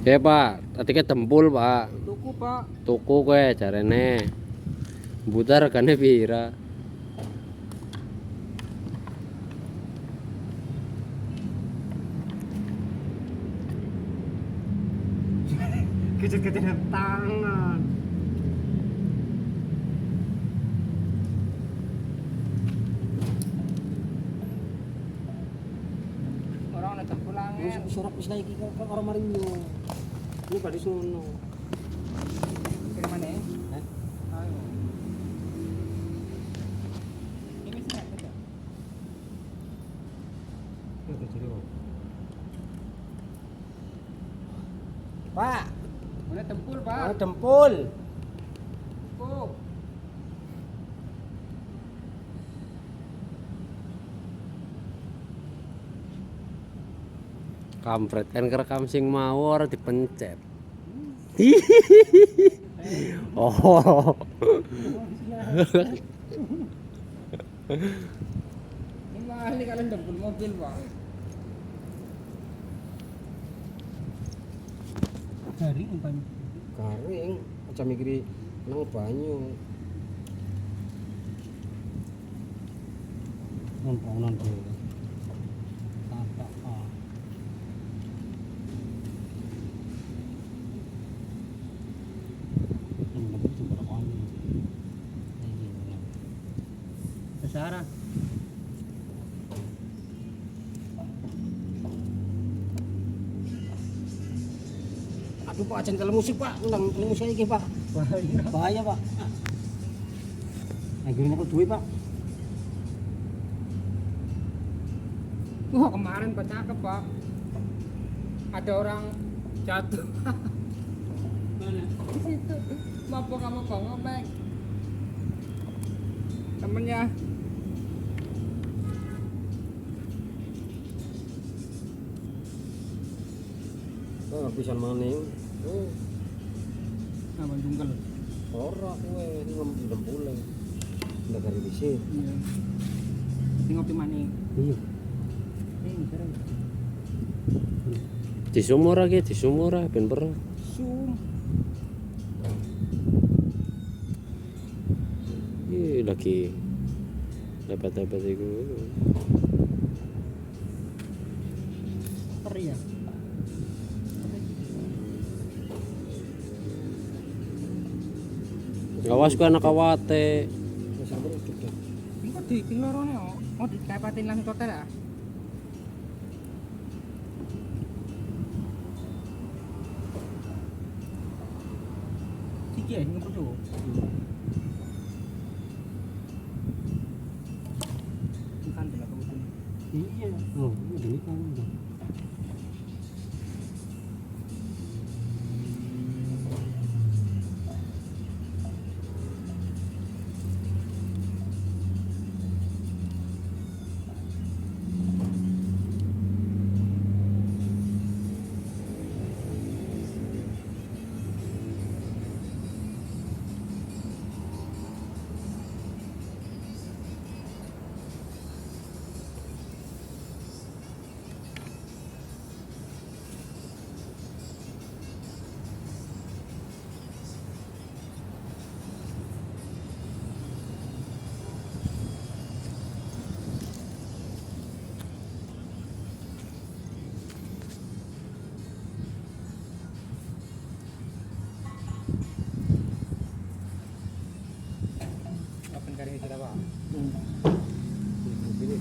Ya Pak, tadi ke Tempul Pak. Tuku Pak. Tuku kowe jarene. Buta regane pira? Kejet-kejet tangan. Orang ana Tempul angin. Surat wis lagi kok orang marinyo. Ini pada sono. Kira mana? Hah? Ayo. Ini sehat tidak? Pak, Mana Tempul oh, Pak? Dempul. Oh. Kampret kan kerekam sing mau ora dipencet. Oh. Ini mahal nih kalian Tempul mobil Pak. Garing umpan. Garing, aja mikiri nang banyu. Nontonan tuh. Tata ah. Ini itu berapa ini? Besar. Aduh Pak, jangan kalau musik Pak, ulang musik lagi Pak. Bahaya Pak. Akhirnya aku duit Pak. Wah kemarin Pak cakep Pak. Ada orang jatuh. Di situ. Mabok sama Bang Omeng. Temennya. Oh, bisa maning. Oh, Nah, Bandungkel. ora kowe iki ngomong Dempul. Ndak dari dhisik. Iya. Ini ngopi maning. Iya. Ini keren. Di sumur lagi, di sumur ben perut. Sum. Ih, lagi dapat iku. Teri ya. Awas ku anak awate. Wis sampe udah. Ini kok di lorone oh. Oh dikapatin langsung total ya. Iki ya ini tuh. Bukan tidak kebetulan. Iya. Oh, ini kan. Open kari sudah Pak. Ini